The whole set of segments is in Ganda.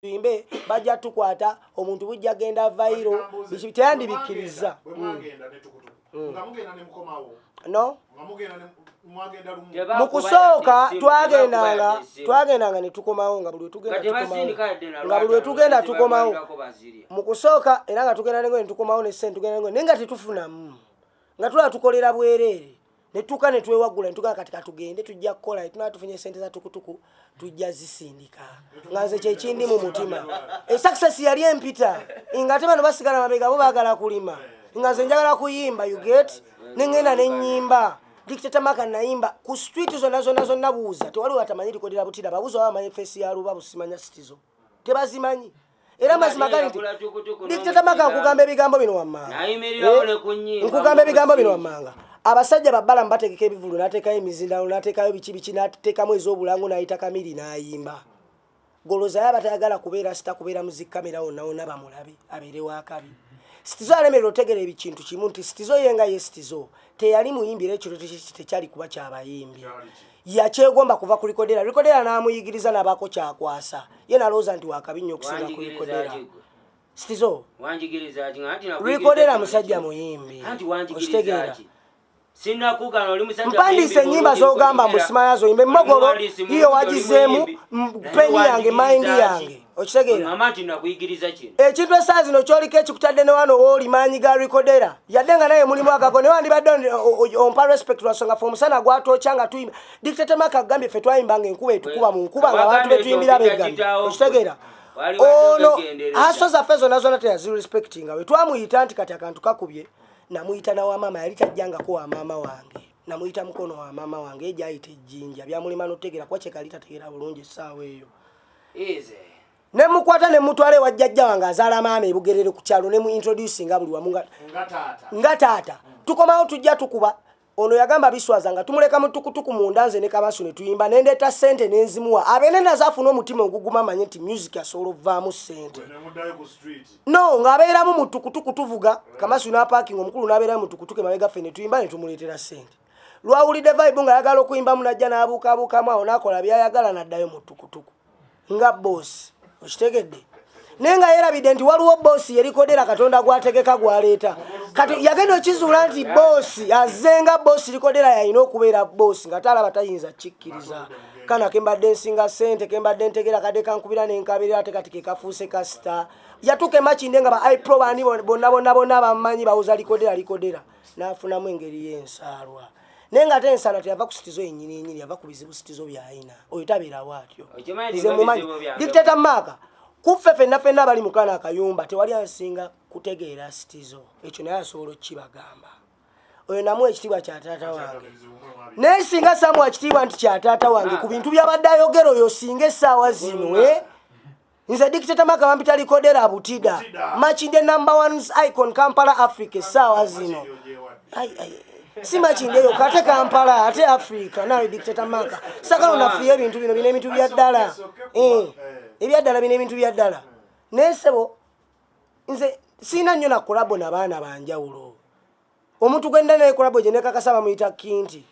tuyimbe bajja tukwata omuntu bujja genda viral teyandibikiriza no mukusooka twagendanga ne tukomawo nga buli tugenda tukomawo mukusooka era nga tugenda ne tukomawo ne sente tugenda ne nga tetufunamu nga tula tukolera bwerere ne tuka ne twewagula ne tuga katika tugende tujja kukola tunaa tufunye sente za tukutuku tujja zisindika nga nze kye kindi mu mutima success yali empita ngate bano basigala mabega bo baagala kulima nga nze njagala kuyimba you get nengenda nenyimba Dictator Maka naimba ku street zonna buuza tewali watamanyi likodera butira babuza bamanyi face ya luba busimanya citizo tebazimanyi era mazima gali Dictator Maka nkugamba ebigambo bino wammanga nkugamba ebigambo bino wammanga abasajja babbala mbategeka ebivulu nateekayo emizindaalo nateekayo biki nateekamu ez'obulango nayita kamiri n'ayimba goloza yaba tayagala kubeera sita kubeera muzikamera wonna bamulabe abeere wakabi Citizo alemera otegera ebikintu kimu nti Citizo yenga ye Citizo teyali muyimbira ekiro tekyali kuba kyabayimbi yakyegomba kuva ku likodera n'amuyigiriza n'abaako kyakwasa ye nalowooza nti wakabi nnyo okusinga ku likodera Citizo likodera musajja muyimbi okitegeera mpandise ennyimba z'ogamba mbusimanya zoyimbe mmogolo iyo wagizeemu peni yange mayindi yange okitegeera ekintu esaa zino kyoliko ekikutadde ne wano wooli maanyi ga likodera yadde nga naye mulimu agago ne wandibadde ompa respect lwasonga fe omusana gwatwokya nga tuyimba Dictator Maka agambye ffe twayimbanga enkuba etukuba mu nkuba nga abantu betuyimbira beggamye okitegeera ono aso zaffe zonna teyazirespectinga we twamuyita nti kati akantu kakubye namuyita na wamama yali tajjangako wa mama wange namuyita mukono wa mama wange ejayita ejjinja byamulima notegera kwa kye kalita tegera bulungi essaawa eyo ne mukwata ne mutwale wajjajja wange azaala maama ebugerere ku kyalo ne mu introducinga buli wamu nga taata tukomawo tujja tukuba ono yagamba biswaza nga tumuleka mu tukutuku munda nze ne Kamasu ne tuyimba nendeeta sente nenzimuwa abene nazaafuna omutima oguguma amanye nti music asobola ovaamu sente no ng'abeeramu mu tukutuku tuvuga Kamasu n'apaakinga omukulu n'abeeramu mu tukutuku emabega ffe ne tuyimba ne tumuleetera sente lwawulidde vibe nga ayagala okuyimbamu najja n'abuukaabuukamu awo n'akola byayagala n'addayo mu tukutuku nga boosi okitegedde naye nga yerabidde nti waliwo boosi yerikodera Katonda gwategeka gwaleeta kati yagenda okizuula nti boosi azenga boosi likodera yalina okubeera boosi nga talaba tayinza kikkiriza kana kembadde nsinga sente kembadde ntegera kadde kankubira nenkabirira ate kati kekafuuse kasita yatuuka emakinde nga ba ipro bani bonna bamumanyi bawuza likodera n'afunamu engeri y'ensaalwa naye nga ate ensaalwa teyava ku Citizo yennyini yava ku bizibu Citizo by'ayina oyo tabeerawo atyo nze mumanyi Dictator Maka kuffe ffenna bali mukana akayumba tewali ansinga kutegeera Citizo ekyo naye asobola okukibagamba oyo namu ekitiibwa kya taata wange naye singa samu ekitiibwa nti kya taata wange ku bintu byabadde ayogera oyo singa essaawa zino nze Dictator Maka bampita likodera butida Makinde #1 icon Kampala Africa essaawa zino si Makinde eyo kate Kampala ate Africa nawe Dictator Maka sakala onafiya ebintu bino bina ebintu bya ddala ebyaddala bina ebintu byaddala naye ssebo nze siina nnyo na kolabo n'abaana banjawulo omuntu gwenda naye kolabo gye nekakasa bamuyita Kinti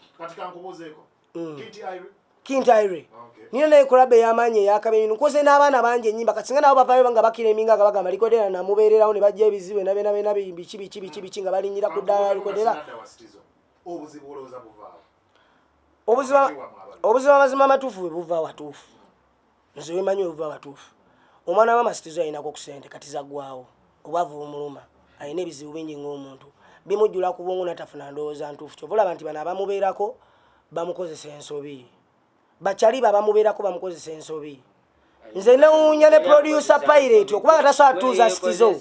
Kinti nina naye kolabo ey'amaanyi ey'akabenyu nkoze n'abaana bangi ennyimba kasinga nabo bavayo nga bakira eminga nga bagamba likodera namubeererawo ne bajja ebizibu nabena biki nga balinyira ku ddala likodera obuzibu amazima amatuufu bwe buva watuufu nze wemanyi obuva watuufu omwana wa Citizo alinako ku sente kati zaggwawo obwavu bumuluma alina ebizibu bingi ng'omuntu bimujjula ku bwongo natafuna ndowooza ntuufu kyova olaba nti bano abamubeerako bamukozesa ensobi bakyaliba abamubeerako bamukozesa ensobi nze newuunya ne producer Pirate okubanga tasobola tuuza Citizo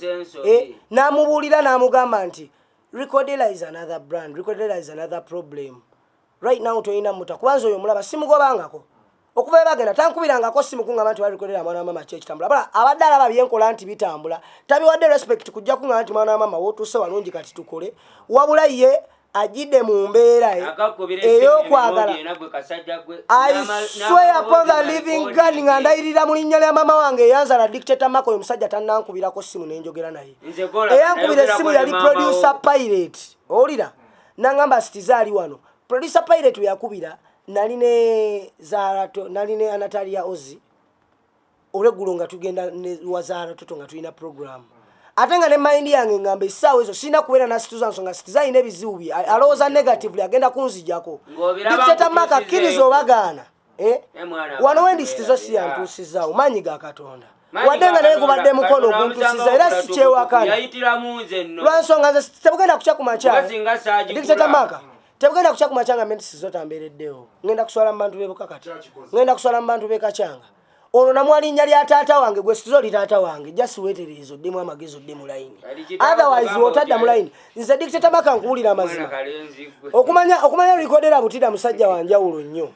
n'amubuulira n'amugamba nti Likodera is another brand Likodera is another problem right now toyina muta kubanza oyo mulaba simugobangako okuva bagenda tankubirangako simu kungamba nti Likodera mwana wa mama kyekitambula bala abadde alaba byenkola nti bitambula tabiwadde respect kujja kungamba nti mwana wa mama wotuuse walungi kati tukole wabula ye ajidde mu mbeera ey'okwagala I swear upon the living God nga ndayirira mu linnya lya mama wange eyanzala Dictator Maka oyo musajja tannankubirako simu nenjogera naye eyankubira essimu yali producer Pirate owulira nangamba Citizo ali wano producer Pirate yakubira nali ne Zarato nali ne Anatalia Ozi olweggulo nga tugenda ne Wazaara Toto nga tulina program ate nga ne mind yange ngamba essaawa ezo sirina kubeera na Citizen nsonga Citizen ayina ebizibu bye alowooza negatively agenda kunzijjako Dictator Mark akkiriza obagaana wano wendi Citizen si yantuusizaawo maanyi ga Katonda wadde nga naye gubadde mukono oguntuusiza era si kyewakana lwansonga nze tebugenda kukya ku makyala Dictator Mark tebugenda kukya ku makyanga mente sizotambeereddewo ngenda kuswala mu bantu b'ebukakati ngenda kuswala mu bantu b'ekakyanga ono namwalinnya lya taata wange gwe Citizen oli taata wange just weetereeza oddemu amagezi odde mu layini otherwise wotadda mu layini nze Dictator Mark nkuwulira amazima okumanya likodera butida musajja wanjawulo nnyo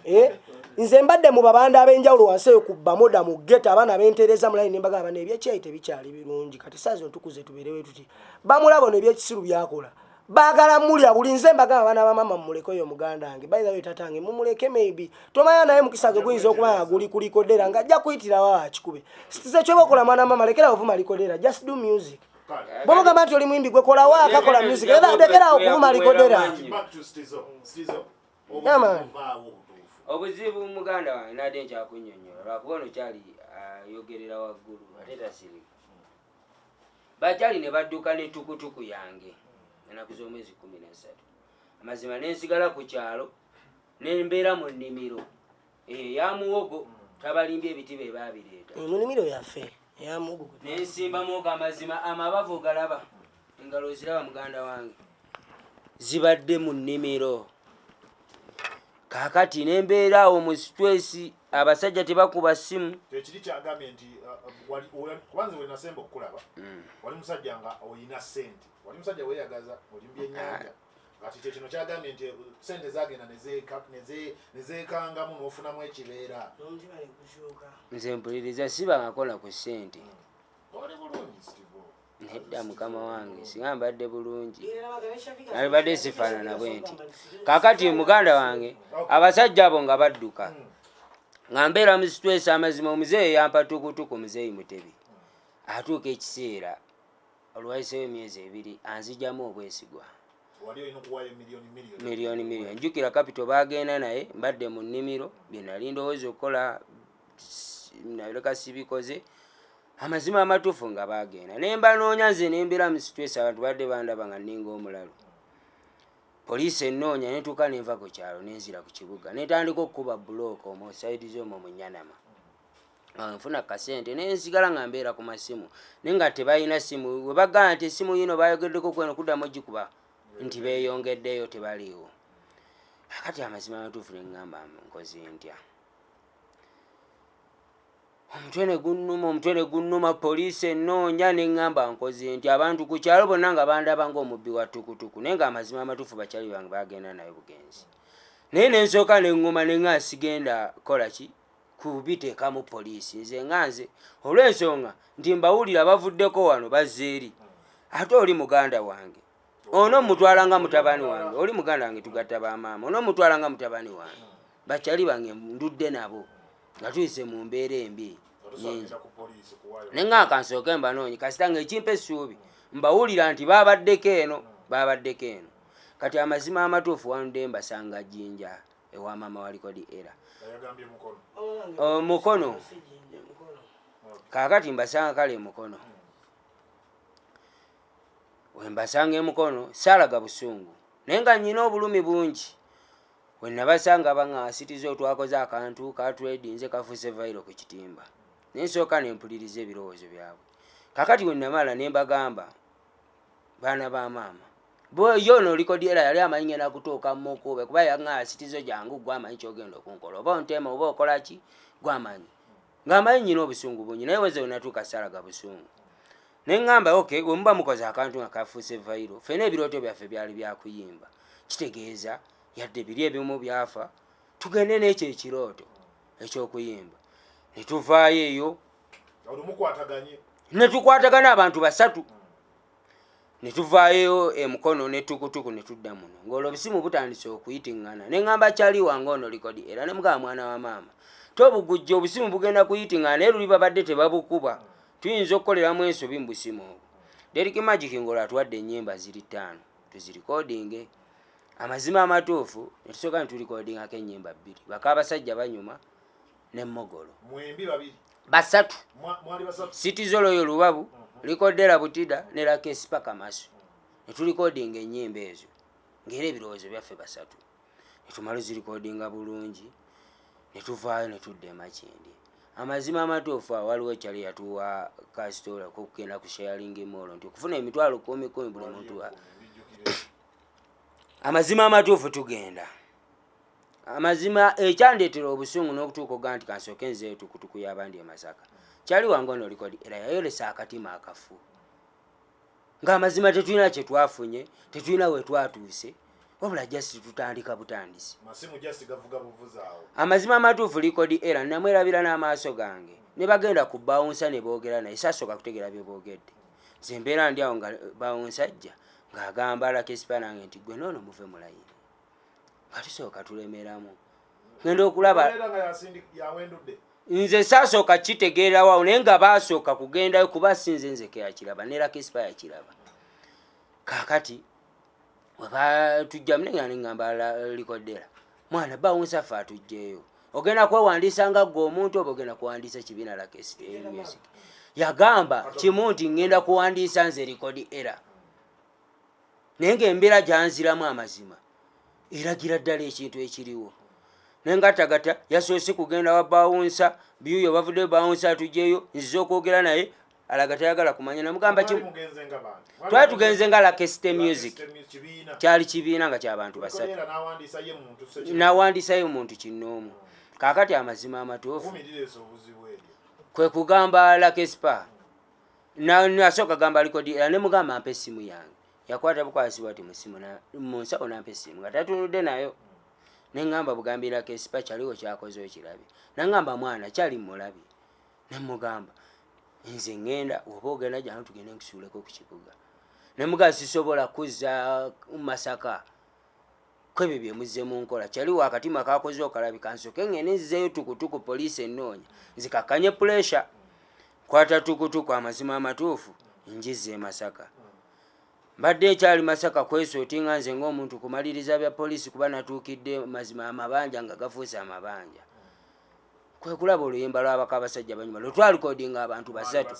nze mbadde mu babanda ab'enjawulo wansi eyo ku bamoda mu geta abaana bentereeza mu layini nembaga abana ebyekyayi tebikyali birungi kati saazi ntukuze tubeerewe tuti bamulabo n'ebyekisiru byakola baagala mulya buli nze mbagamba abaana bamama mumuleko yo muganda wange by the way tatange mumuleke maybe tomanya naye mukisa gwe guyinza okuba nga guli kulikodera nga ajja kuyitirawo akikube Citizen kyobakola mwana mama lekera ovuma likodera just do music bwomugamba nti oli muyimbi gwe kola wa akakola music era lekera okuvuma likodera obuzibu muganda wange nadde nkyakunnyonnyola lwakuba ono kyali ayogerera waggulu ate tasirika bakyali ne badduka ne tukutuku yange ennaku z'omwezi 13 amazima nensigala ku kyalo nembeera mu nnimiro ya muwogo tabalimbye ebiti be baabireeta mu nnimiro yaffe ya muwogo nensimbamu amazima amabavu galaba engalo ziraba muganda wange zibadde mu nnimiro kakati nembeera awo mu stress abasajja tebakuba simu tekiri kyagambye nti kubanze we nasemba okukulaba wali musajja nga oyina sente wali musajja weeyagaza oli mbyennyanja kati kyekino kyagambye nti sente zagenda nezeekangamu n'ofunamu ekibeera nze mpuliriza sibangakola ku sente oli bulungi Steve nedda mukama wange singa mbadde bulungi nalibadde sifaanana bwe nti kakati muganda wange abasajja abo nga badduka nga mbeera mu stress amazima omuzeeyi yampa tukutuku muzeeyi Mutebi atuuka ekiseera olwayiseewo emyezi 2 anzijjamu obwesigwa miliyoni njukira kapito baagenda naye mbadde mu nnimiro bye nali ndowooza okukola naleka sibikoze amazima amatuufu nga baagenda nemba noonya nze nembeera mu stress abantu badde bandaba nga nninga omulalu poliisi ennoonya netuuka nenva ku kyalo nenzira ku kibuga netandika okukuba bulooka omwo saidi z'omwo mu Nyanama nfuna kasente nensigala nga mbeera ku masimu naye nga tebalina simu we bagamba nti essimu yino bayogeddeko kweno kuddamu gikuba nti beeyongeddeyo tebaliiwo akati amazima amatuufu neŋŋamba nkoze ntya omutwe ne gunnuma poliisi ennoonya neŋŋamba nkoze nti abantu ku kyalo bonna nga bandaba ng'omubbi wa tukutuku naye nga amazima amatuufu bakyali bange bagenda naye bugenzi naye nensooka neŋŋuma neŋŋa sigenda kola ki kubiteekamu poliisi nze nganze olw'ensonga nti mbawulira bavuddeko wano bazze eri ate oli muganda wange ono mutwala nga mutabani wange oli muganda wange tugatta bamaama ono mutwala nga mutabani wange bakyali bange ndudde nabo nga tuyise mu mbeera embi nyingi nenga akansooke mbanoonyi kasita nga ekimpa essuubi mbawulira nti babaddeko eno kati amazima amatuufu wanudde mbasanga Jjinja ewa maama wa Likodi era Mukono kakati mbasanga kale Mukono wembasanga emukono saalaga busungu naye nga nnyina obulumi bungi wenabasanga baŋŋa Citizen twakoze akantu katwedinze kafuuse vairo ku kitimba nensooka nempuliriza ebirowoozo byabwe kakati wenamala nembagamba baana ba maama yono Likodi era yali amanyi ngenda kutuuka mukube kuba yaŋŋa Citizen jangu gwamanyi kyogenda okunkola oba ontema oba okola ki gwamanyi ng'amanyi nnyina obusungu bungi naye weze wenatuuka saalaga busungu neŋŋamba okay wemuba mukoze akantu nga kafuuse vairo ffena ebirooto byaffe byali byakuyimba kitegeeza yadde biri ebimu byafa tugende n'ekyo ekirooto ekyokuyimba netuvaayo eyo netukwatagana abantu 3 netuvaayo Emukono netukutuku netudda muno ng'olwo obusimu butandise okuyitiŋŋana neŋŋamba kyali wange ono Likodi era ne mugamba mwana wa maama tobugujja obusimu bugenda kuyitiŋŋana naye luli babadde tebabukuba tuyinza okukoleramu ensobi mu busimu obwo Derrick Magic ng'olwo atuwadde ennyimba ziri 5 tuzirikodinge amazima amatuufu netusooka neturikodingako ennyimba 2 baka abasajja banyuma n'emmogolo mwembi babiri basatu mwali basatu City Zolo Lubabu likodera Butida ne la Kesi paka Masu ne tulikodinga ennyimba ezo ngere ebirowoozo byaffe basatu ne tumala zirikodinga bulungi ne tuvaayo ne tudda e Makindi. Amazima amatuufu waliwo ekyali yatuwa kasitola kokugenda ku sharing mall nti okufuna emitwalo 10 buli muntu. Amazima amatuufu tugenda. Amazima ekyandetera obusungu n'okutuuka oga nti kansooke nze tukutuku y'abandi e Masaka. Kyali wange ono likodi era yayolesa akatima akafu. Ng'amazima tetulina kye twafunye, tetulina we twatuuse, wabula just tutandika butandisi. Masimu just gavuga buvuzaawo. Amazima amatuufu likodi era namwerabira n'amaaso gange. Ne bagenda ku bawunsa ne boogera naye sasooka kutegeera bye boogedde. Nze mbeera ndi awo nga bawunsa ajja ng'agamba Alakesipa nange nti gwe noono muve mulayire. Nga tusooka tulemeramu. Ngenda okulaba nze saasooka kitegeera wawo naye nga baasooka kugendayo kuba sinze nzeke yakiraba ne Alakesipa yakiraba. Kaakati weba tujjamu ne ngamba likodera mwana bawunsa ffe atujjeeyo ogenda kwewandiisa nga gwe omuntu oba ogenda kuwandiisa kibiina Alakesipa music. Yagamba kimu nti ngenda kuwandiisa nze likodi era naye ng'embeera gyanziramu amazima eragira ddala ekintu ekiriwo. Nengatagata yasoose kugenda wa bawunsa byuyo bavudde bawunsa atujjeeyo nzize okwogera naye alaga tayagala kumanya. Namugamba kimu twali tugenze nga Alakesipa music kyali kibiina nga ky'abantu basatu n'awandiisayo omuntu kinnoomu. Kaakati amazima amatuufu kwe kugamba Alakesipa nasooka gamba likodi era ne mugamba ampe essimu yange. Yakwata bukwasi bwati mu ssimu mu nsawo nampe essimu nga tatunudde nayo. Ne ngamba bugambira Alakesipa kyaliwo kyakoze okirabye. Nangamba mwana kyali mulabi. Ne mugamba nze ngenda oba ogenda gyano tugende nkusuuleko ku kibuga. Ne mugamba sisobola kuzza Masaka kwebyo bye muzze mu nkola. Kyaliwo akatima kakoze okalabi kansooke ngende nzizeeyo tukutuku poliisi ennoonya nzikakkanye pressure. Kwata tukutuku amazima amatuufu njize Masaka. Mbadde ekyali Masaka kwesootinga nze ng'omuntu kumaliriza bya poliisi kuba natuukidde mazima amabanja nga gafuuse amabanja. Kwe kulaba oluyimba lw'abaka abasajja banyuma lwe twalikodinga abantu basatu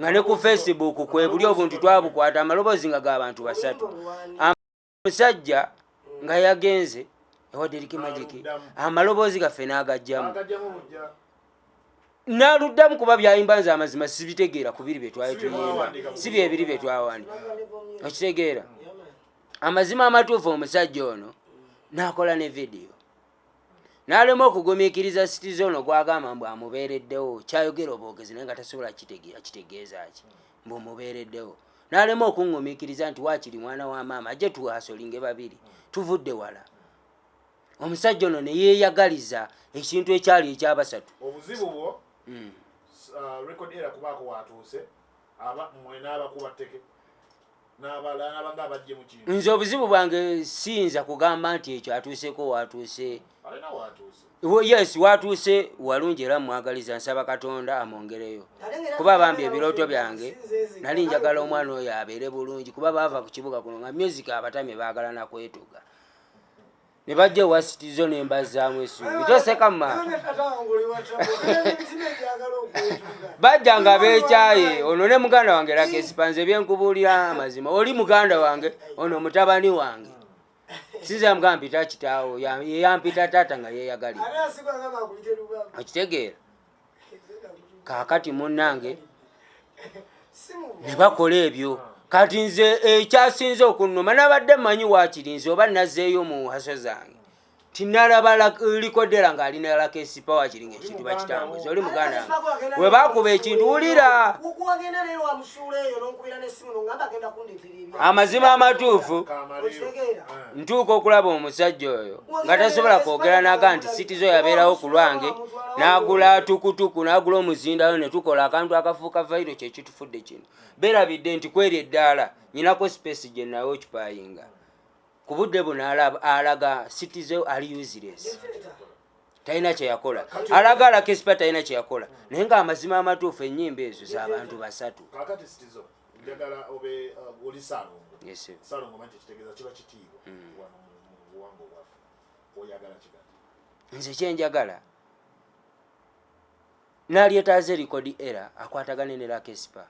nga ne ku Facebook kwe buli obuntu twabukwata amaloboozi nga g'abantu basatu. Omusajja nga yagenze ewa Deriki Magic amaloboozi gaffe n'agajjamu n'aluddamu kuba byayimba nze amazima sibitegeera ku biri bye twali tuyimba si byebiri bye twawandika. Okitegeera amazima amatuufu omusajja ono n'akola ne vidiyo n'alema okugumiikiriza City Zone gwagamba mbu amubeereddewo kyayogera obwogezi naye nga tasobola kitegeeza ki mbu omubeereddewo. N'alema okuŋŋumiikiriza nti waakiri mwana wa maama ajje tuwasolinge babiri tuvudde wala. Omusajja ono ne yeeyagaliza ekintu ekyali ekyabasatu. Obuzibu bwo record era kubaako watuuse aba mwena abakuba tteke n'abanga abajje mu kintu. Nze obuzibu bwange siyinza kugamba nti ekyo atuuseko watuuse. Alina watuuse. Yes, watuuse walungi era mwagaliza nsaba Katonda amwongereyo. Kuba bambi ebirooto byange nali njagala omwana oyo abeere bulungi kuba baava ku kibuga kuno nga music abatamye baagala nakwetuga. Ne bajja ewa City Zone embazaamu essuubi toseka mu maaso. Bajja nga beekyaye ono ne muganda wange Alakesipa nze byenkubuulira amazima oli muganda wange ono mutabani wange. Sinza mugamba mpita kitaawo yampita taata nga yeeyagalira. Okitegeera kaakati munnange ne bakola ebyo. Kati nze ekyasinze okunnuma nabadde mmanyi waakiri nze oba nazzeeyo mu haso zange tinalaba likodera ng'alina Alakesipa waakiri ng'ekintu bakitambuza oli muganda wange we baakuba ekintu wulira amazima amatuufu ntuuka okulaba omusajja oyo nga tasobola kwogera naga nti City Zone yabeerawo ku lwange n'agula tukutuku n'agula omuzindayo ne tukola akantu akafuuka vairo kye kitufudde kino. Beerabidde nti kweri eddaala nyinako space gye nawe okipayinga ku budde buno alaga City Zone ali useless talina kye yakola alaga Alakesipa talina kye yakola naye ng'amazima amatuufu ennyimba ezo z'abantu basatu. Kaakati City Zone njagala obe oli Salongo. Yes. Salongo manti kitegeeza kiba kitiibwa wano mu buwangwa bwaffe oyagala kigati. Nze kyenjagala n'alyetaaze record error akwatagane ne Lakespa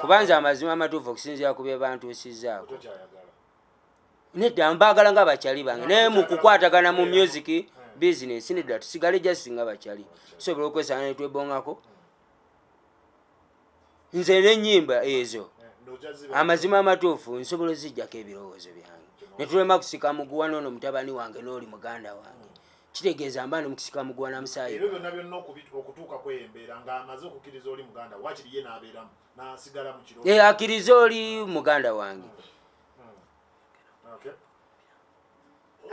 kubanza amazima amatuufu okusinziira ku bye bantuusizzaako nedda mbaagala nga bakyali bange naye mu kukwatagana mu music business nedda tusigale just nga bakyali tusobola okwesanga ne twebongako nze n'ennyimba ezo amazima amatuufu nsobola ozijjako ebirowoozo byange ne tulema kusika muguwa n'ono mutabani wange n'oli muganda wange kitegeeza mba nomukusika muguwa na musaayi ebyo byonna byonna okutuuka kweyembeera ng'amaze okukkiriza oli muganda wakiri ye n'abeeramu n'asigala mu kiro akkiriza oli muganda wange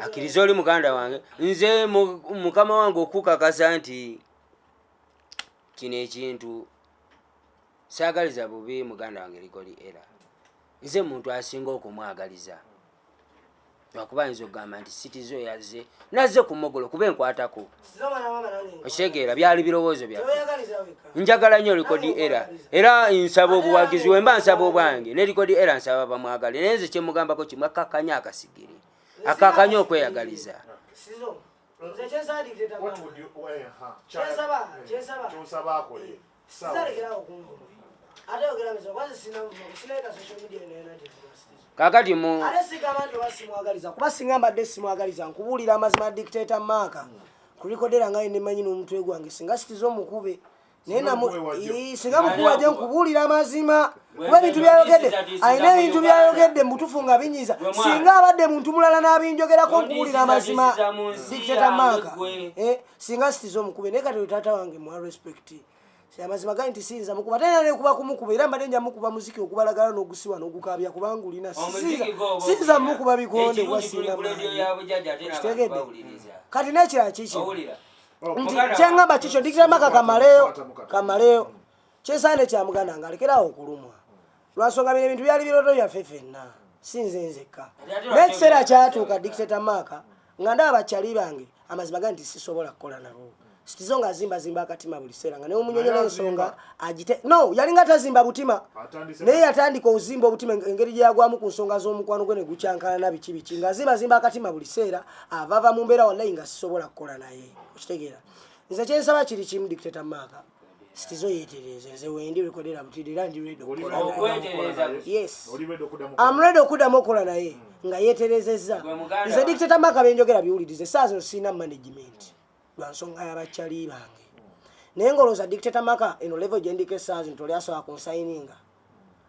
akkiriza oli muganda wange nze mukama wange okukakasa nti kino ekintu saagaliza bubi muganda wange likoli era nze muntu asinga okumwagaliza lwakuba nza okugamba nti sitizo yazze nazze ku mogolo kuba enkwatako okitegeera byali birowoozo byaffe njagala nnyo likodi era nsaba obuwagizi wemba nsaba obwange ne likodi era nsaba bamwagale naye nze kyemugambako kimu akakanya akasigiri akakanya okweyagaliza kakati mu kuba singa mbadde simwagaliza nkubuulira amazima dictator Mark kulikodera nga nemanyi n'omutwe gwange singa sitiza omukube naye singa mukuba gye nkubuulira amazima kuba ebintu byayogedde alina ebintu byayogedde mubutufu nga binyiza singa abadde muntu mulala n'abinjogerako nkubuulira amazima dictator Mark singa sitiza omukube naye kati taata wange mwa respect amazima gali nti siyinza mukuba tena nekuba kumukuba era mbadde nja mukuba muziki okubalagala n'ogusiwa n'ogukabya kubanga olina siyinza mukuba bikonde kwasinga kitegedde kati nekirala kikyo nti kyengamba kikyo dictator Mark kamaleyo kyesaane kya muganda nga alekerawo okulumwa lwansonga bino ebintu byali biroto byaffe ffenna sinze nzekka n'ekiseera kyatuuka dictator Mark nga ndaba bakyali bange amazima gali nti sisobola kukola nabo sitizo nga zimba akatima buli seera nga neomunyonyola ensonga agite no yalinga tazimba butima naye yatandika ozimba obutima engeri gyeyagwamu ku nsonga z'omukwano gwe ne gukyankana biki nga zimba akatima buli seera avaava mu mbeera wallahi nga sisobola kukola naye okitegeera nze kyensaba kiri kimu dictator Mark sitizo yeetereze nze wendi bikodera butidi era ndi ready yes I'm ready okuddamu okukola naye nga yeeterezezza nze dictator Mark benjogera biwulirize saa zino sirina management lwansonga y'abakyali bange naye ng'olowooza dictator Mark eno level gye ndiko essaazi ntoli asobola kunsayininga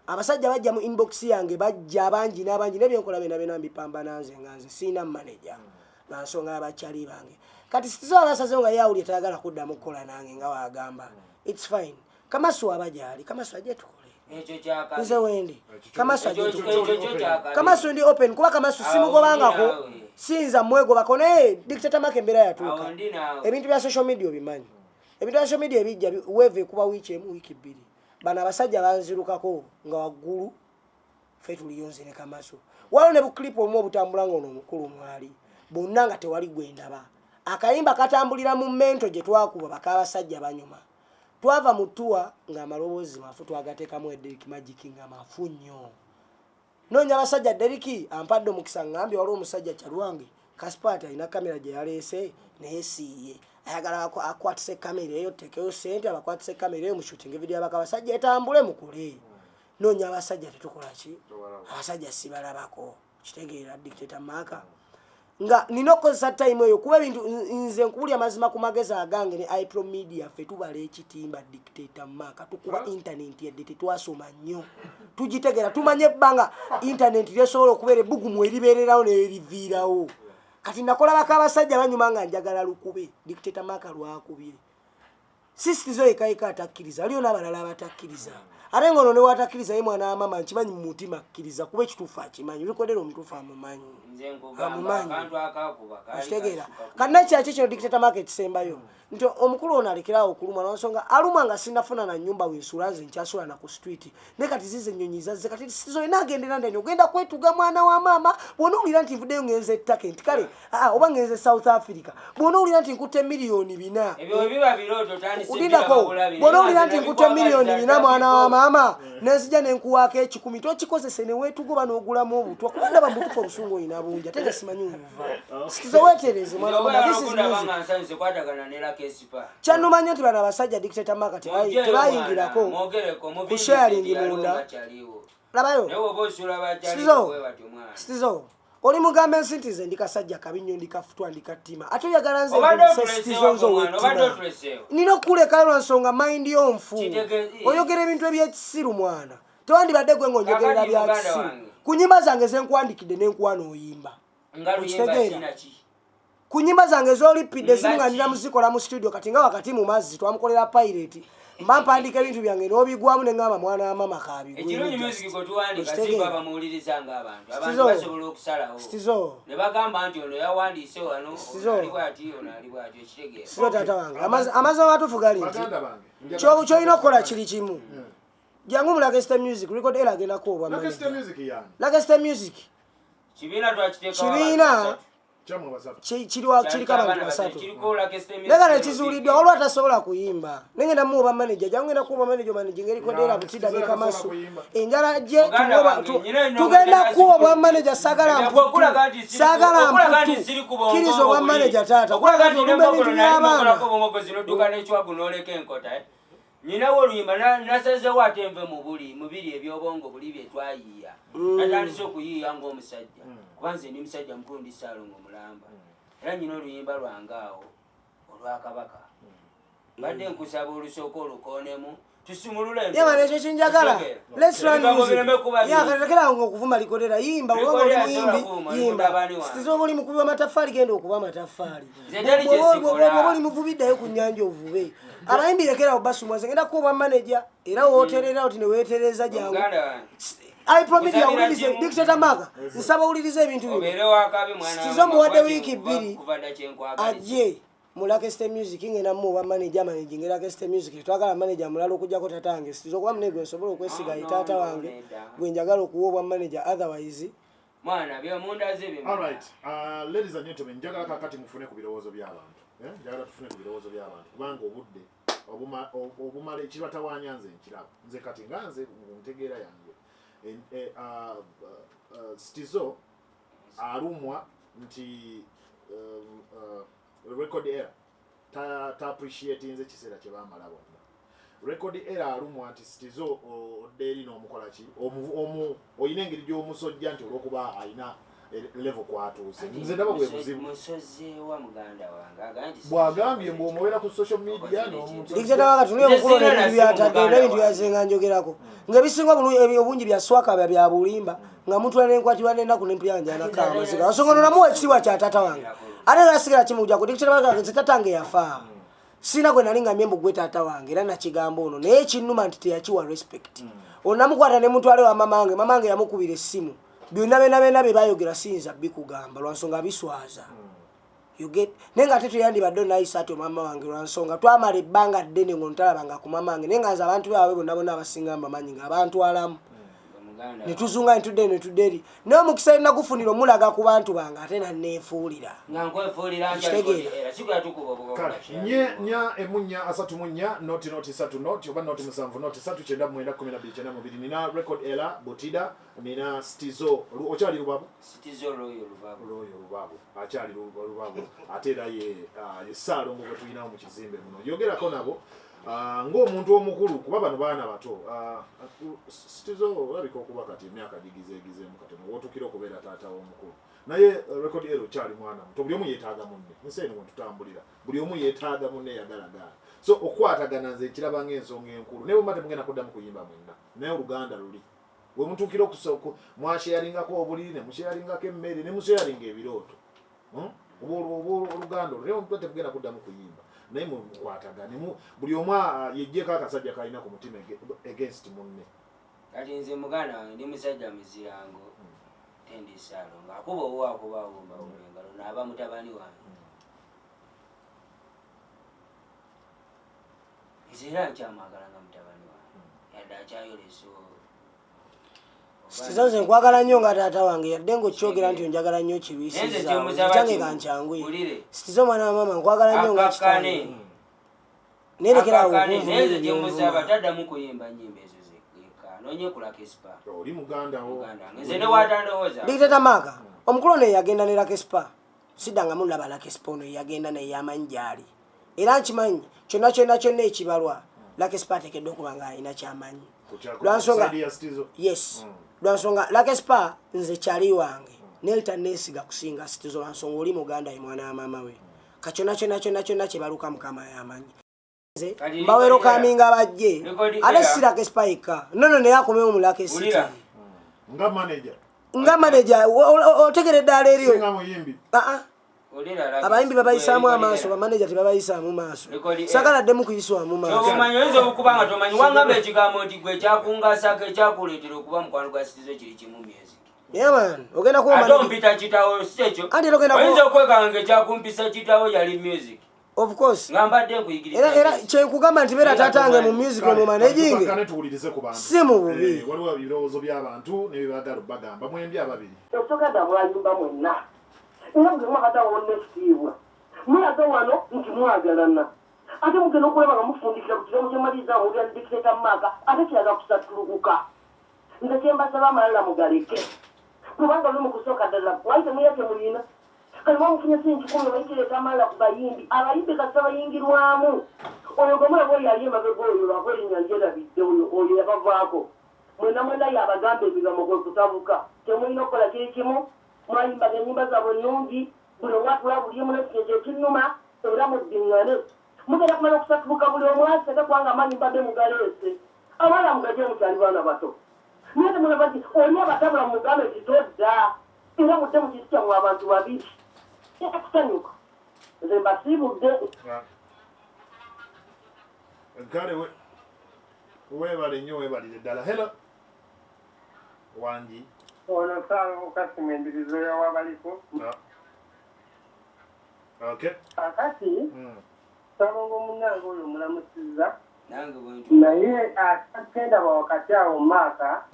abasajja bajja mu inbox yange bajja abangi n'abangi nebyenkola byonna mbipambana nze nga nze sirina manager lwansonga y'abakyali bange kati sitizo abasazewo nga yawulye tayagala kuddamu kukola nange nga wagamba it's fine Kamasu abagyali Kamasu ajje tukole nze wendi Kamasu ajje tukole Kamasu ndi open kuba Kamasu simugobangako sinza mwegobako naye dictator Mark embeera yatuuka ebintu bya social media obimanyi ebintu bya social media ebijja weve kuba wiiki emu wiiki bbiri bano abasajja banzirukako nga waggulu ffe tuliyonze ne Kamasu waliwo ne buklipu omu obutambula ng'ono omukulu mwali bonna nga tewali gwendaba akayimba katambulira mu mento gye twakuba bakabasajja banyuma twava mu ttuwa ng'amaloboozi mafu twagateekamu Derrick Magic nga mafu nnyo noonya abasajja Derrick ampadde omukisa ngambye waliwo omusajja Kyalwange Kaspat alina kamera gye yaleese naye siiye ayagala akwatise kamera eyo tekeyo sente abakwatise kamera eyo mushutinga evidiyo abakabasajja etambule mukule noonya abasajja tetukola ki abasajja sibalabako kitegeera dictator Mark nga nina okukozesa time eyo kuba ebintu nze nkubulya mazima ku magezi agange ne iPro Media ffe tubala ekitimba dictator Mark tukuba internet yadde tetwasoma nnyo tugitegeera tumanye ebbanga internet lyesobola okubeera ebbugumu eribeererawo neeriviirawo kati nakola bakabasajja banyuma nga njagala lukube dictator Mark lwakubye sisitizo yekayika atakkiriza aliyo n'abalala abatakkiriza ate ngono ne watakkiriza ye mwana wa mama nkimanyi mu mutima akkiriza kuba ekituufu akimanyi olikodera omutuufu amumanyi okitegeera kati nakiraki kino dictator Mark ekisembayo nti omukulu ono alekerawo okulumwa lwansonga alumwa nga sinafuna na nnyumba weesula nze nkyasula na ku street naye kati zize ennyonyi zazze kati sitizo ena agendera ndani ogenda kwetuga mwana wa maama bw'ona owulira nti nvuddeyo ngenze ettaka nti kale oba ngenze South Africa bw'ona owulira nti nkutte miliyoni 4 udindako bw'ona owulira nti nkutte miliyoni 4 mwana wa maama nenzija nenkuwaako 10 tokikozese ne weetugoba n'ogulamu obutwa kuba ndaba mbutuka obusungu olina bungi ate nga simanyi obuva sitizo weetereze kyanumanye nti bano abasajja dictator maka tebayingirako ku sharing munda labayo sitizo oli mugambe ensi nti nze ndi kasajja kabi nnyo ndi kafutwa ndi kattima ate oyagala nze sitizo nzo wettima nina okuleka lwansonga mind y'onfu oyogera ebintu ebyekisiru mwana tewandibadde gwe ng'onjogerera bya kisiru ku nnyimba zange zenkwandikidde n'enkuwana oyimba okitegeera ku nnyimba zange z'olippidde zimu nga nina muzikola mu studio kati nga wakati mu mazzi twamukolera pirate mba mpandika ebintu byange n'obigwamu ne ngamba mwana wa mama kabigwestizo tata wange amazima matuufu gali nti kyolina okukola kiri kimu jangu mu Lakesita Music record era agendako obwa Lakesita Music kibiina kiriko abantu basatu lega nekizuuliddwa olwo atasobola kuyimba nengenda muoba manager jangu ngenda kuoba manager ngerikodera butida ne kamasu enjala gye tugenda kuoba manager sagala mputu kirizo obwa manager tata kulaga nti olumba ebintu by'abaana nyina woluyimba nasazewo ate nve mubiri ebyobongo buli bye twayiiya natandise okuyiiya ng'omusajja kuba nze ndi musajja mukulu ndi Ssaalongo mulamba era nyina oluyimba lwangaawo olwakabaka badde nkusaba olusooka olukoonemu ekyo kinjagala yakatekerawo okuvuma likodera yimba olwoba oli muyimbi yimba sitiza oba oli mukubi w'amataffaali genda okuba amataffaali bwoba oli muvubiddayo ku nnyanja ovube abayimbi lekerawo basumwaze ngenda kuba manager era wootererawo ti neweetereza jangu aipromidia awulirize dictator maka nsaba owulirize ebintu bino sitiza omuwadde wiiki 2 ajje mu Lakesita Music ngenda muoba manager managing Lakesita Music twagala manager mulala okujjako tatange sitiza okuba munegwe nsobola okwesiga itaata wange gwe njagala okuwoobwa manager otherwise mwana byomundaze bye alright ladies and gentlemen njagala kakati mufune ku birowoozo by'abantu njagala tufune ku birowoozo by'abantu kubanga obudde obumala ekibatawaanya nze nkiraba nze kati nga nze mu ntegeera yange sitizo alumwa nti record era ta appreciate nze kiseera kye baamala bonna record era alumwa nti sitizo oddeeri n'omukola ki oyina engeri gy'omusojja nti olw'okuba ayina level kwatuuse nze ndaba bwe buzibu bw'agambye mbw'omubeera ku social media n'omuntudikitatawaga tuniye mukulu n'ebintu byatadde n'ebintu byazenga njogerako ng'ebisinga obungi bya swaka bya bulimba nga mutula n'enkwatibwa n'ennaku n'empyanjanaka amaziga nsonga nonamuwa ekitiibwa kya taata wange ate nasigala kimujjaku dikitatawaga nze tatange yafa sina gwe nali ngambye mbu gwe taata wange era nakigamba ono naye kinnuma nti teyakiwa respect onamukwata ne mutwale wa mamange yamukubira essimu byonna bena bye bayogera siyinza bikugamba lwansonga biswaza naye nga ate tuyandibadde nayisa ati omama wange lwansonga twamala ebbanga ddene ngo ntalabanga ku mamange naye nga nze abantu baabwe bonna abasinga mbamanyi nga abantwalamu netuzunga netudde eri naye omukisa nagufunira omulaga ku bantu bange ate nanneefuulira nya emunya 34 noti 3 noti oba noti 7 noti 3 nina record era botida nina sitizo okyali rubabu akyali rubabu ate era ye Ssaalongo gwe tulinawo mu kizimbe muno yogerako nabo ng'omuntu omukulu kuba bano baana bato sitizo olabika okuba kati emyaka gigizeegizemu kati wootukira okubeera taata w'omukulu naye record ero kyali mwana muto buli omu yeetaaga munne museeni mwe tutambulira buli omu yeetaaga munne yagalagala so okwatagana nze nkiraba ng'ensonga enkulu naye bwemba temugenda kuddamu kuyimba mwenna naye oluganda luli we mutuukira okusoko mwasheyaringako obuliri ne musheyalingako emmere ne musheyaringa ebirooto oba oluganda olwo naye bwemba temugenda kuddamu kuyimba naye mukwatagane buli omu yejjeko akasajja kalina ku mutima against munne kati nze muganda wange ndi musajja muzirango tendi Ssaalongo akuba owaakubawumba engalo naaba mutabani wange nze era nkyamwagala nga mutabani wange yadde akyayolesa sitiza nze nkwagala nnyo nga taata wange yadde ng'okyogera nti onjagala nnyo kibisizaekyange kankyanguye sitiza omwana wa mama nkwagala nnyo nga kitange nerekerawo neze gyemusaba taddamu kuyimba nnyimba ezo zekkaano amenye ku Lucky Spa oli muganda wo nze ne watandowooza Dictator Maka omukulu ne yagenda ne Lucky Spa sidanga mulaba Lucky Spa no yagenda ne yamanjali era nkimanyi kyonna ekibalwa Lucky Spa ateekeddwa okuba nga alina kyamanyi lwansonga yes lwansonga Lucky Spa nze kyali wange nelta nesiga kusinga Stizo lwansonga oli muganda ye mwana wa mama we kyonna kyebaluka mukama yamanyi mbawero kaminga bajje ate si Lucky Spa eka nono naye akomewo mu Lucky City nga manager otegeredde ala eriyo abayimbi babayisaamu amaaso bamanager tebabayisaamu maaso sagaladdemu kuyiswamu maaso omanyi oyinza okukubanga tomanyi wangamba ekigambo nti gwe ekyakungasako ekyakuleetera okuba mukwano gwa Stizo kiri kimu music man ogenda kuba ate ompita kitawo si ekyo oyinza okwekanga ekyakumpisa kitawo yali music of course ngambadde nkuyigiriza era kyenkugamba nti beera tatange mu music mu managing si mu bubi waliwo ebirowoozo by'abantu nebibagala bagamba mwembi ababiri osogada mwayimba mwenna era bwe mwakata wonna ekitiibwa mulaga wano nti mwagalana ate mugenda okulaba nga mufundikira ku kiramu kyemaliza mubya Dictator Maka ate kiraga kusatulukuka nze kyembasaba amalala mugaleke kubanga lwe mukusooka ddala mwayite muyate mulina kali mwamufunye senti 10 bayitireka amalala ku bayimbi abayimbi kasita bayingirwamu oyo gomulaba oyo ali emabega oyo lwakwerinnya njerabidde oyo yabavaako mwena yabagambe ebigambo kwe kutabuka temulina okukola kiri kimu mwayimbaga ennyimba zaabwe ennungi buli omu atula bulimu n'ekintu ekinnuma era muddiŋŋane mugenda kumala okusatubuka buli omu asete kubanga amaanyi mbadde mugaleese abaana mugajje mukyali baana bato naye temulaba nti oli abatabula mugambe kitodda era mudde mu kiti kyammwe abantu babiri kusanyuka nze mbasiibudde kale weebale nnyo weebalire ddala hello wangi ono saala okasima embirizo yawabaliko okay akati salongo munnange oyo mulamusiza nange bwe naye atagenda wakati awo Maka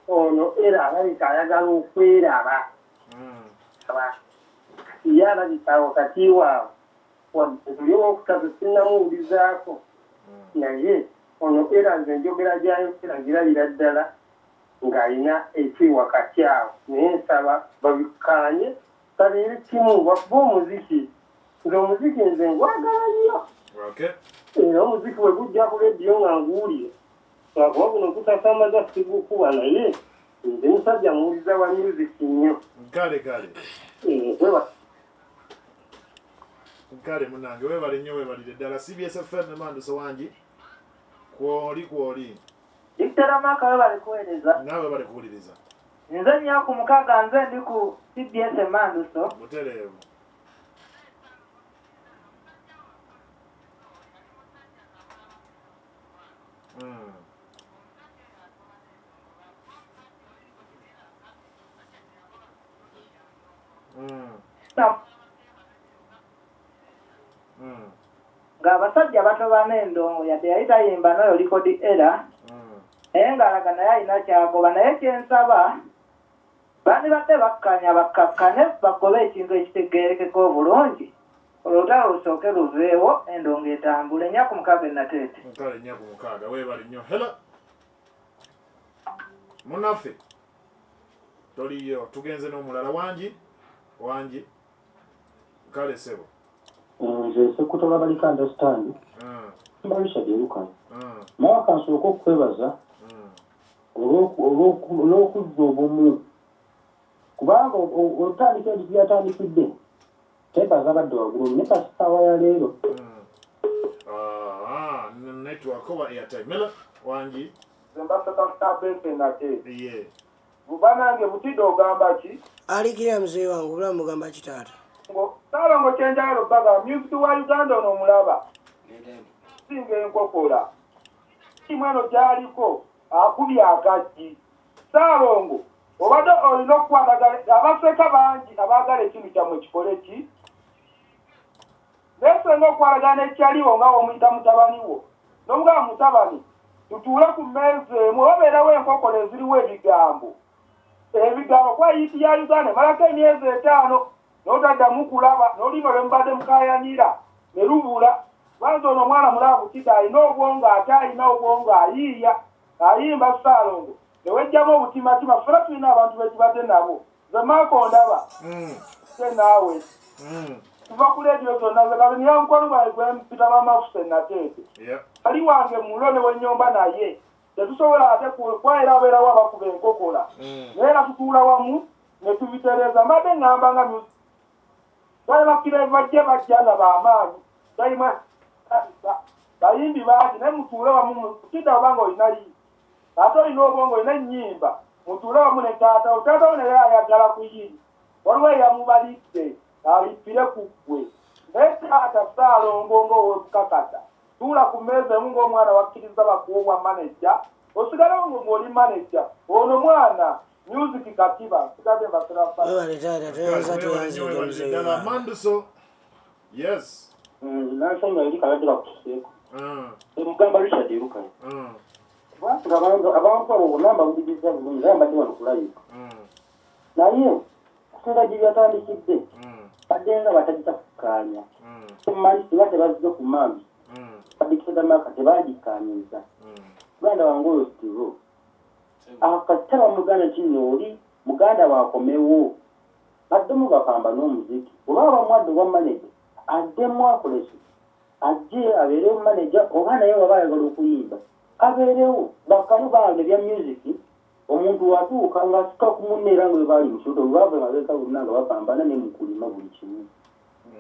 ono era alabika ayagala okweraba ye alabika wakati waawo tuli owokusatu sinnamuwulizaako naye ono era nze enjogera gyayogera ngirabira ddala ng'alina ekiri wakati awo naye nsaba babikkaanye babeere kimu bakuba omuziki nze omuziki nze ngwagala nnyo era omuziki bwe gujja ku lediyo nga nguwulire lwakuba guno gusasamaza sigukuba naye nze musajja muwuliza wa musiki nnyo kale munange weebale nnyo weebalire ddala CBS FM Manduso wangi kwoli Dictator Maka we bali kuweereza nawe bali kuwuliriza nze 4 nze ndi ku CBS Manduso butereevu ng'abasajja batobana endongo yadde yali tayimba nayo likodi era naye ng'alaga naye alina kyagoba naye kyensaba bandibadde bakkakkane bagobe ekintu ekitegeerekeko obulungi olutalo lusooke luveewo endongo etambule 6 nateete kale 6 weebali nnyo hello munaffe toliyo tugenze n'omulala wangi kale sebo nze sekutola balika understand mbarisha byeruka mwaka nsooka okwebaza olw'okuzza obumu kubanga otandika ebintu byatandikidde tebaza badde waggulu ne kasitawa ya leero network oba airtime mela wangi zembasatatabese nate buba nange butidde ogamba ki alikira mzee wangu bulamu mugamba kitaata salongo kyenjagala baga music wa Uganda ono omulaba singa enkokola kimweno gyaliko akubye akajji salongo obadde olina okukwatagala abaseka bangi abaagala ekintu kyammwe kikole ki nesenga okukwatagana ekyaliwo nga womuyita mutabani wo nomugaba mutabani tutuule ku mmeeza emu obabeerawo enkokola eziriwo ebigambo kwa yiti ya Uganda malako emyezi 5 n'otaddamu kulaba n'olino lwe mubadde mukayanira ne lubula lwanza ono omwana mulaba butida alina obwongo ate alina obwongo ayiiya ayimba Ssaalongo newejjamu obutimatima fera tulina abantu betubadde nabo ze Maako ndaba se naawe kuva ku leediyo zonna zekabini yamukwano gwange gwempita bamafusa nateete ali wange mulo ne wenyomba naye tetusobola ate kwayira abeerawo abakuba enkokola naye era tutuula wamu ne tubitereeza mbadde ŋŋamba nga bali bakira bajje bajja nga b'amaanyi talima bayimbi bangi naye mutuule wamu kidda obanga olina liivi ate olina obwongo olina ennyimba mutuule wamu ne taatawo taatawo naye ayagala kuyimba waliwo eyamubalidde alipire ku ggwe naye taata Ssaalongo ng'owekukakasa tuula ku mmeeza emu ng'omwana wakkiriza bakuwa maneja osigalawo ng'oli maneja ono mwana music katiba sigadde mbasirafa Manduso yes nansonga eri kabadde bakutuseeko mugamba Richard Lukai abantu abo bonna mbawuliriza bulungi naye mbadde wano kulayika naye kusinga gye byatandikidde badde nga batagita kukkaanya kumalisi nga tebazze ku mambi badikiseda maka tebagikkaanyiza muganda wange oyo Steve akasita bamuganda kino oli muganda wakomewo addemu bapamba n'omuziki oba bamwadde obwa manager addemu akolesi ajje abeerewo manager oba naye waba ayagala okuyimba abeerewo bakano bange bya music omuntu watuuka ng'asika ku munne era nga we baali mu kibuto bwe babeeka bonna nga bapambana ne mu kulima buli kimu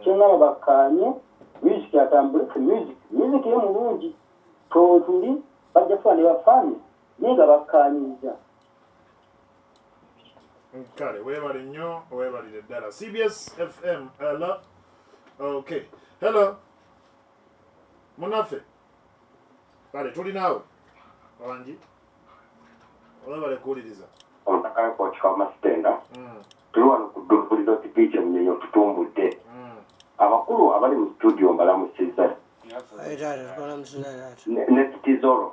kyengamba bakkaanye music atambule music ye mulungi tuli bajja kufa ne bafaani naye nga bakkaanyiza kale weebale nnyo weebalire ddala CBS FM hello okay hello munaffe kale tuli naawe wangi weebale kuwuliriza omutakaako kikama sitenda tuli wano ku Ddulubuliro TV Kyemunyenye tutumbudde abakulu abali mu studio mbalamusiza ne Kitizolo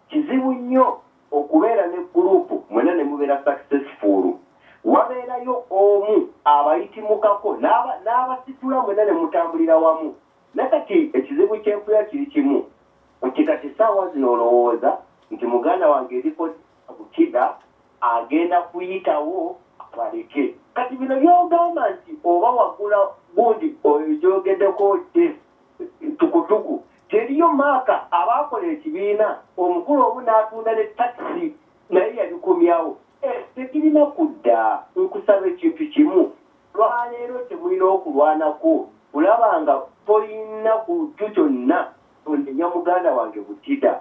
kizibu nnyo okubeera ne gurupu mwena ne mubeera successful wabeerayo omu abayitimukako n'abasitula mwena ne mutambulira wamu nakati ekizibu ky'enfuya kiri kimu nti kati ssaawa zino olowooza nti muganda wange eriko kukida agenda kuyitawo baleke kati bino byogamba nti oba wagula gundi oyo gyogeddeko tukutuku teriyo maaka abakola ekibiina omukulu omu n'atunda ne takisi naye yabikomyawo tekirina kudda nkusaba ekintu kimu lwaleero temulina okulwanako kulabanga tolina kuntu kyonna ondenya muganda wange butida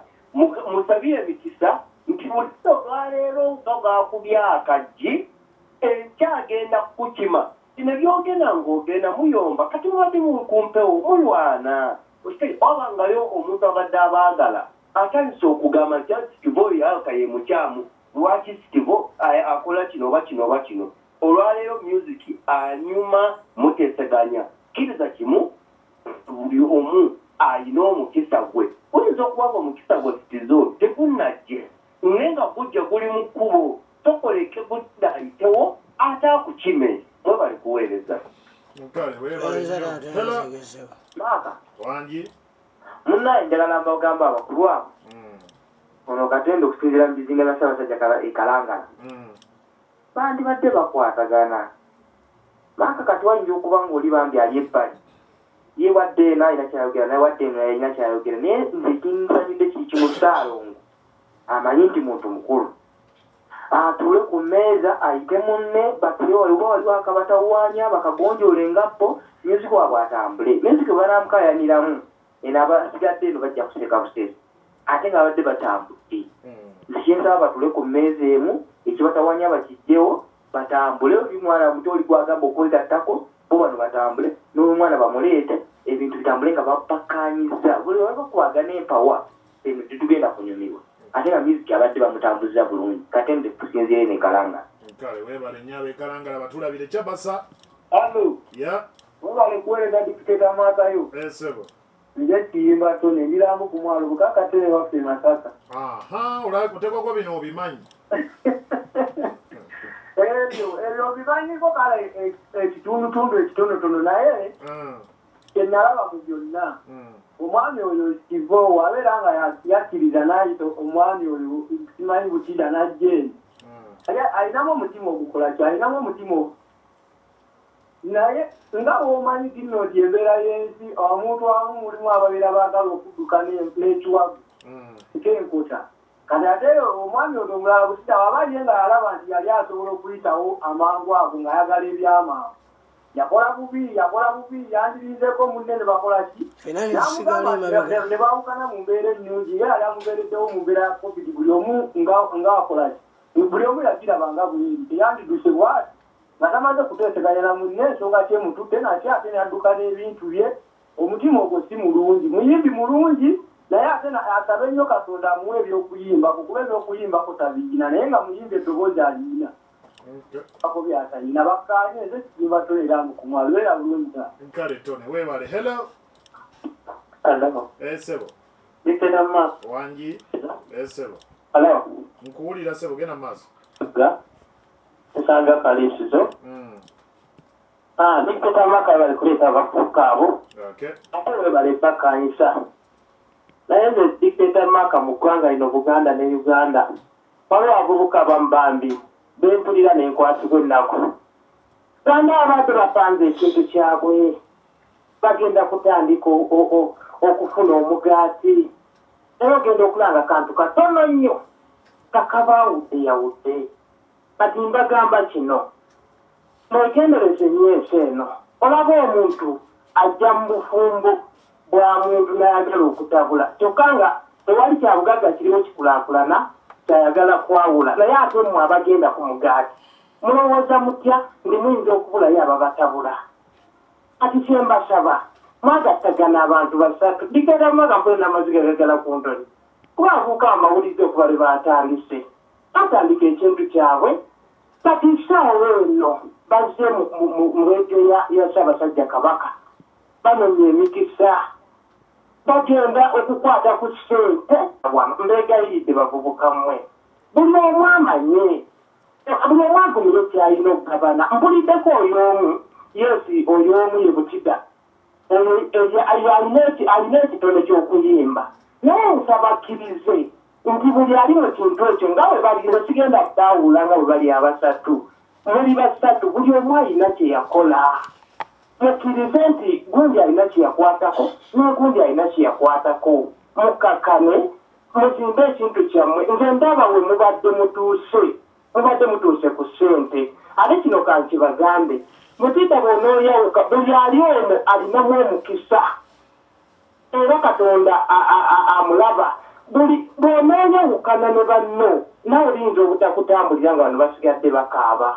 musabire emikisa nti mulino lwaleero nga bwakubya akaggi enkyagenda kukima bino byogenda ng'ogenda muyomba kati mubadde mukumpewo mulwana obangayo omuntu abadde abaagala atandise okugamba nti Steve oyo akaye mukyamu lwaki Steve akola kino oba kino oba kino olwaleero music anyuma muteeseganya kkiriza kimu buli omu ayina omukisa gwe oyinza okubanga omukisa gwe kitizo tegunnajje naye nga gujja guli mu kkubo tokoleke budde ayitewo ate akukime mwe bali kuweereza kale weebale nnyo maaka wangi munnaye njagala mbagamba abakulu abo ono katende okusinziira mu bizinga bya Ssaabasajja ekalangala bandibadde bakwatagana maaka kati wayinza okuba ng'oli bambi ali ebbali ye wadde eno alina kyayogera naye wadde eno alina kyayogera naye nze kinsanyudde kiri kimu Ssaalongo amanyi nti muntu mukulu atuule ku mmeeza ayite munne bakire waliwo akabatawaanya bakagonjoola engappo music waabwe atambule music banaamukayaniramu eno abasigadde eno bajja kuseka busesi ate nga badde batambudde zikinsaba batule ku mmeeza emu ekibatawaanya bakijjewo batambule oli mwana muto oli gwagamba okwegattako bo bano batambule n'omwana bamuleete ebintu bitambule nga bapakkanyiza buli babakwagana empawa eno tetugenda kunyumirwa ate nga music abadde bamutambuza bulungi katende kusinziira eno ekalangala kale weebale nnyo abeekalangala batulabire Kyabasa allo ya webale kuweereza diputeta Maatayo esebo nje kiyimba tone ebirambo ku mwalo bukakatene waffe Masaka aha olaba kuteekako bino obimanyi ebyo bibanyiko kale ekitundutundu ekitonotono naye kyenalaba mu byonna omwami oyo Kivo wabeera nga yakkiriza n'ayita omwami oyo simanyi bukida n'ajjeeni alinamu omutima ogukola ki alinamu omutima naye nga bw'omanyi kino nti embeera y'ensi omuntu amu mulimu ababeera baagala okudduka n'ekiwagu ek'enkota kati ate omwami oyo omulala busita wabaye nga yalaba nti yali asobola okuyitawo amangu ago ng'ayagala ebyamangu yakola bubi yandirinzeko munne ne bakola ki ne bawukana mu mbeera ennungi ye yali amubeereddewo mu mbeera ya covid buli omu ng'akola ki buli omu yagirabanga bweri teyandiduse bwati nga tamaze kuteeseganya na munne ensonga kyemututte naki ate neyadduka n'ebintu bye omutima ogwo si mulungi muyimbi mulungi naye ate asabe nnyo Katonda amuwa ebyokuyimba kukuba ebyokuyimba kotabiina naye nga muyimbi eddoboozi aliina ako byatayina bakkaanye nze kiyimba tolera mu kumwalo beera bulungi nkale tone weebale hello sebo Bitera maaso wangi sebo nkuwulira sebo genda maaso esanga kalisizo bitera maka bali kuleeta abafuuka abo ate we bali bakkaanyisa naye nze dictator maka mu ggwanga lino Buganda ne Uganda waliwo abavubuka bamubambi bempulira n'enkwatibwa ennaku ganda abadde bapanze ekintu kyabwe bagenda kutandika okufuna omugaati naye ogenda okulanga kantu katono nnyo kakabaawudde yawudde kati mbagamba kino mwegendereze nnyo ensi eno olaba omuntu ajja mu bufumbo bwa muntu n'ayagala okutabula kyokka nga tewali kyabugagga kiriwo kikulaakulana kyayagala kwawula naye ate mmwe abagenda ku mugaati mulowooza mutya ndi muyinza okubulayo ababatabula kati kyembasaba mwagattagana abantu basatu digenda maga mpole n'amaziga gagala ku ntoni kuba avuuka amawulirize okuba lwe batandise batandika ekintu kyabwe kati ssaawa eno bazze mu reediyo ya Ssaabasajja Kabaka banonya emikisa bagenda okukwata ku ssente mbeegayiridde bavubuka mmwe buli omu amanye buli omu agumire kyalina okugabana mpuliddeko oyo omu yesi oyo omu ye Butida alina ekitone ky'okuyimba naye nsaba akkirize nti buli ali mu kintu ekyo nga bwe bali sigenda kutaawula nga bwe bali abasatu muli basatu buli omu alina kye yakola mukkirize nti gundi alina kye yakwatako n'egundi alina kye yakwatako mukkakane muzimbe ekintu kyammwe nze ndaba we mubadde mutuuse ku ssente ate kino kankibagambe Butida bw'onoyawuka buli ali omwo alinamu omukisa era Katonda amulaba buli bw'onoyawukana ne banno nawe oyinza obutakutambulira nga bano basigadde bakaaba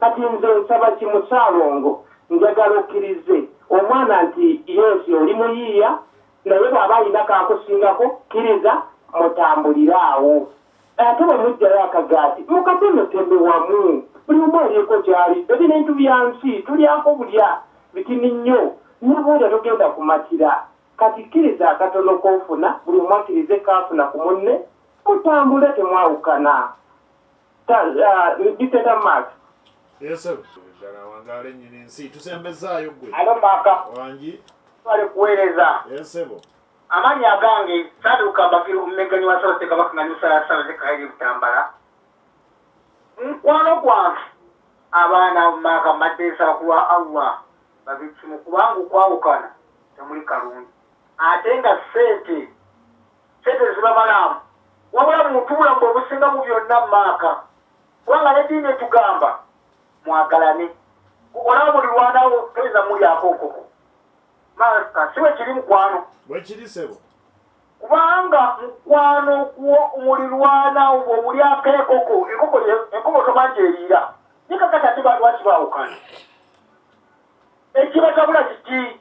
kati nze nsaba kimusaalongo njagala okkirize omwana nti yesi oli muyiiya naye bw'aba alina kakusingako kkiriza mutambuliraawo ate bwe mujjayo akagaati mukatonotembe wamu buli omu alieko kyalidde ebintu bya nsi tulyako bulya bitini nnyo nabuulya togenda kumatira kati kkiriza akatono k'ofuna buli omu akkirize kaafuna ku munne mutambule temwawukana biteta maati ddala wangaala ennyini ensi tusembezaayo gwe alo maaka wangi twale kuweereza sebo amaanyi agange Sadduka Mbakiru omumeganyi wa Ssaabasajja Kabaka nga Ssaabasajja Kayiira Butambala mukwano gwange abaana maaka maddeesa kulwa Allah babikimu kubanga okwawukana temuli kalungi ate nga ssente zibamalaamu wabula mutuula mbu obusinga mu byonna maaka kubanga n'eddiini etugamba mwagalane olaba mulirwanawo toyinza mulyako nkoko maaka si bwe kiri mukwano bwe kiri sebo kubanga mukwano gwo mulirwanawo bw'omulyako enkoko tomanja eriira nikakati ate bantu bakibaawukana ekibatabula kiki